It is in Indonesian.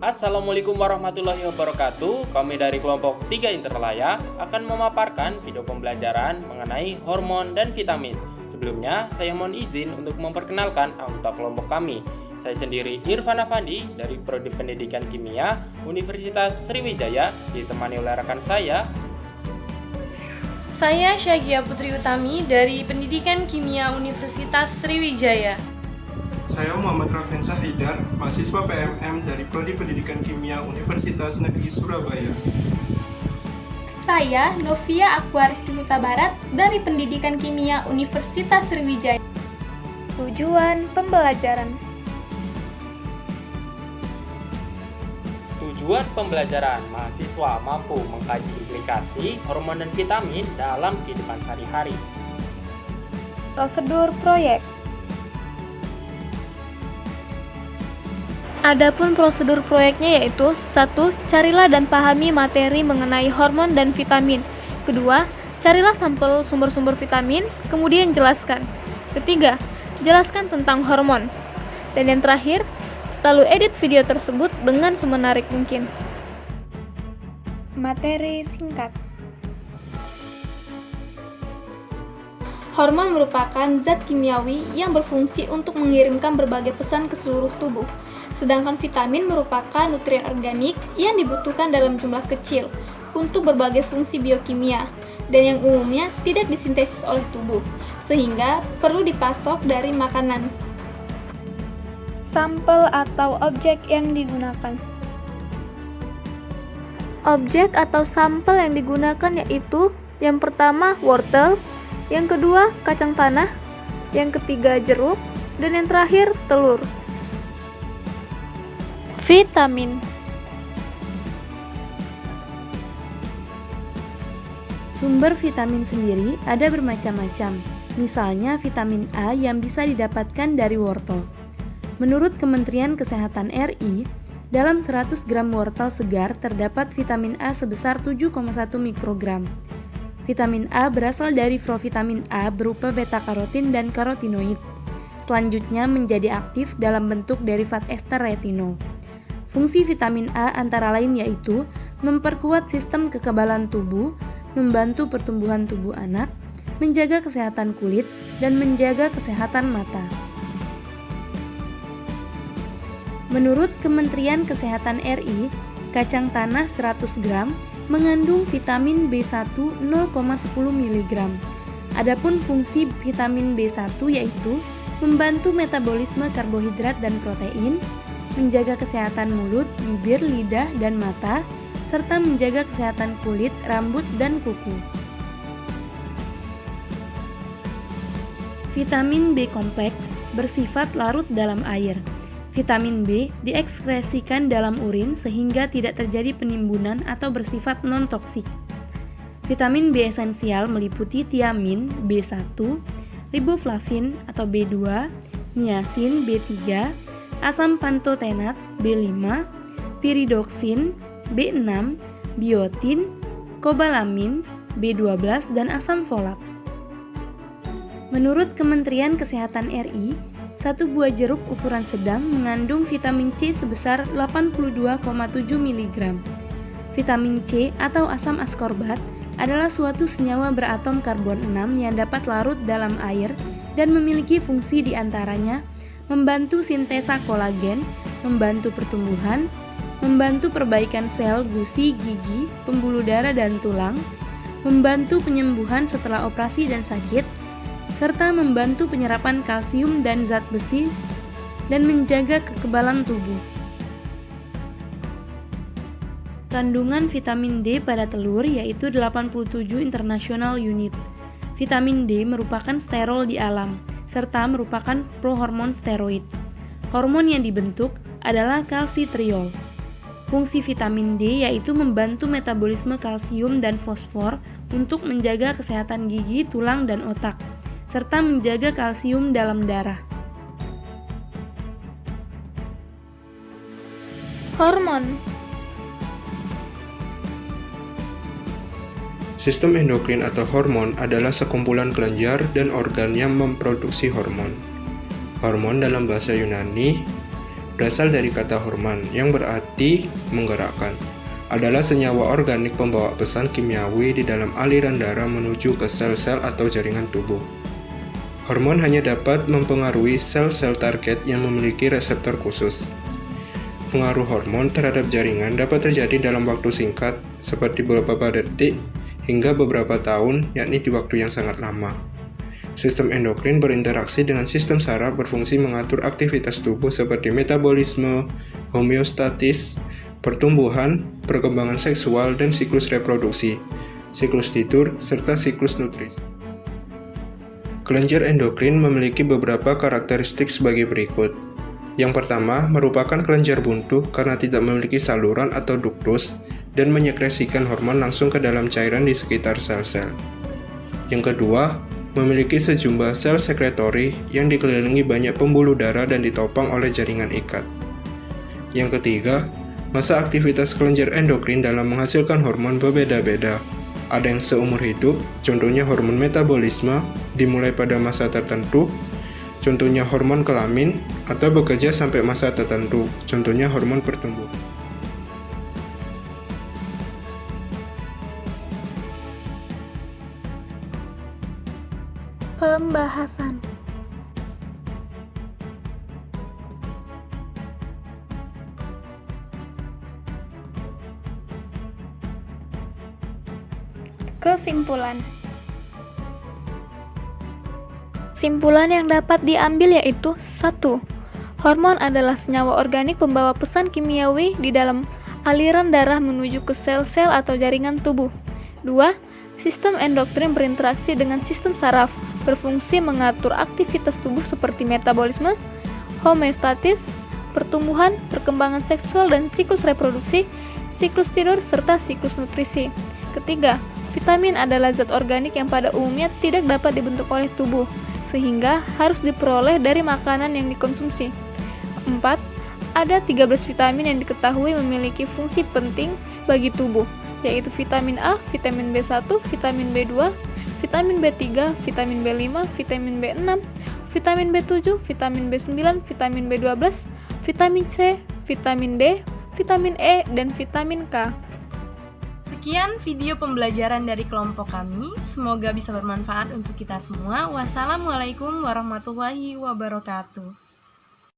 Assalamualaikum warahmatullahi wabarakatuh. Kami dari kelompok 3 Interlaya akan memaparkan video pembelajaran mengenai hormon dan vitamin. Sebelumnya, saya mohon izin untuk memperkenalkan anggota kelompok kami. Saya sendiri Irfan Afandi dari Prodi Pendidikan Kimia Universitas Sriwijaya, ditemani oleh rekan saya. Saya Syagia Putri Utami dari Pendidikan Kimia Universitas Sriwijaya. Saya Muhammad Rafensa Haidar, mahasiswa PMM dari Prodi Pendidikan Kimia Universitas Negeri Surabaya. Saya Novia Aquaristi Huta Barat dari Pendidikan Kimia Universitas Sriwijaya. Tujuan pembelajaran. Tujuan pembelajaran, mahasiswa mampu mengkaji implikasi hormon dan vitamin dalam kehidupan sehari-hari. Prosedur proyek. Adapun prosedur proyeknya yaitu 1. Carilah dan pahami materi mengenai hormon dan vitamin. 2. Carilah sampel sumber-sumber vitamin, kemudian jelaskan. 3. Jelaskan tentang hormon. Dan yang terakhir, lalu edit video tersebut dengan semenarik mungkin. Materi singkat. Hormon merupakan zat kimiawi yang berfungsi untuk mengirimkan berbagai pesan ke seluruh tubuh. Sedangkan vitamin merupakan nutrien organik yang dibutuhkan dalam jumlah kecil untuk berbagai fungsi biokimia dan yang umumnya tidak disintesis oleh tubuh, sehingga perlu dipasok dari makanan. Sampel atau objek yang digunakan. Objek atau sampel yang digunakan yaitu yang pertama wortel, yang kedua kacang tanah, yang ketiga jeruk, dan yang terakhir telur. Vitamin. Sumber vitamin sendiri ada bermacam-macam, misalnya vitamin A yang bisa didapatkan dari wortel. Menurut Kementerian Kesehatan RI, dalam 100 gram wortel segar terdapat vitamin A sebesar 7,1 mikrogram. Vitamin A berasal dari provitamin A berupa beta-karotin dan karotinoid. Selanjutnya menjadi aktif dalam bentuk derivat ester retinol. Fungsi vitamin A antara lain yaitu memperkuat sistem kekebalan tubuh, membantu pertumbuhan tubuh anak, menjaga kesehatan kulit, dan menjaga kesehatan mata. Menurut Kementerian Kesehatan RI, kacang tanah 100 gram mengandung vitamin B1 0,10 mg. Adapun fungsi vitamin B1 yaitu membantu metabolisme karbohidrat dan protein, menjaga kesehatan mulut, bibir, lidah, dan mata, serta menjaga kesehatan kulit, rambut, dan kuku. Vitamin B kompleks bersifat larut dalam air. Vitamin B diekskresikan dalam urin sehingga tidak terjadi penimbunan atau bersifat non-toksik. Vitamin B esensial meliputi tiamin, B1, riboflavin atau B2, niacin, B3, asam pantotenat, B5, piridoksin, B6, biotin, kobalamin, B12, dan asam folat. Menurut Kementerian Kesehatan RI, satu buah jeruk ukuran sedang mengandung vitamin C sebesar 82,7 mg. Vitamin C atau asam askorbat adalah suatu senyawa beratom karbon 6 yang dapat larut dalam air dan memiliki fungsi diantaranya membantu sintesa kolagen, membantu pertumbuhan, membantu perbaikan sel gusi, gigi, pembuluh darah, dan tulang, membantu penyembuhan setelah operasi dan sakit, serta membantu penyerapan kalsium dan zat besi, dan menjaga kekebalan tubuh. Kandungan vitamin D pada telur yaitu 87 international unit. Vitamin D merupakan sterol di alam, serta merupakan prohormon steroid. Hormon yang dibentuk adalah kalsitriol. Fungsi vitamin D yaitu membantu metabolisme kalsium dan fosfor untuk menjaga kesehatan gigi, tulang, dan otak, serta menjaga kalsium dalam darah. Hormon. Sistem endokrin atau hormon adalah sekumpulan kelenjar dan organ yang memproduksi hormon. Hormon dalam bahasa Yunani berasal dari kata hormon yang berarti menggerakkan. Adalah senyawa organik pembawa pesan kimiawi di dalam aliran darah menuju ke sel-sel atau jaringan tubuh. Hormon hanya dapat mempengaruhi sel-sel target yang memiliki reseptor khusus. Pengaruh hormon terhadap jaringan dapat terjadi dalam waktu singkat, seperti beberapa detik hingga beberapa tahun, yakni di waktu yang sangat lama. Sistem endokrin berinteraksi dengan sistem saraf berfungsi mengatur aktivitas tubuh seperti metabolisme, homeostatis, pertumbuhan, perkembangan seksual, dan siklus reproduksi, siklus tidur, serta siklus nutrisi. Kelenjar endokrin memiliki beberapa karakteristik sebagai berikut. Yang pertama, merupakan kelenjar buntu karena tidak memiliki saluran atau duktus dan menyekresikan hormon langsung ke dalam cairan di sekitar sel-sel. Yang kedua, memiliki sejumlah sel sekretori yang dikelilingi banyak pembuluh darah dan ditopang oleh jaringan ikat. Yang ketiga, masa aktivitas kelenjar endokrin dalam menghasilkan hormon berbeda-beda. Ada yang seumur hidup, contohnya hormon metabolisme, dimulai pada masa tertentu, contohnya hormon kelamin, atau bekerja sampai masa tertentu, contohnya hormon pertumbuhan. Pembahasan. Kesimpulan. Kesimpulan yang dapat diambil yaitu 1. Hormon adalah senyawa organik pembawa pesan kimiawi di dalam aliran darah menuju ke sel-sel atau jaringan tubuh. 2. Sistem endokrin berinteraksi dengan sistem saraf, berfungsi mengatur aktivitas tubuh seperti metabolisme, homeostatis, pertumbuhan, perkembangan seksual dan siklus reproduksi, siklus tidur, serta siklus nutrisi. Ketiga, vitamin adalah zat organik yang pada umumnya tidak dapat dibentuk oleh tubuh, sehingga harus diperoleh dari makanan yang dikonsumsi. 4. Ada 13 vitamin yang diketahui memiliki fungsi penting bagi tubuh, yaitu vitamin A, vitamin B1, vitamin B2, vitamin B3, vitamin B5, vitamin B6, vitamin B7, vitamin B9, vitamin B12, vitamin C, vitamin D, vitamin E, dan vitamin K. Sekian video pembelajaran dari kelompok kami. Semoga bisa bermanfaat untuk kita semua. Wassalamualaikum warahmatullahi wabarakatuh.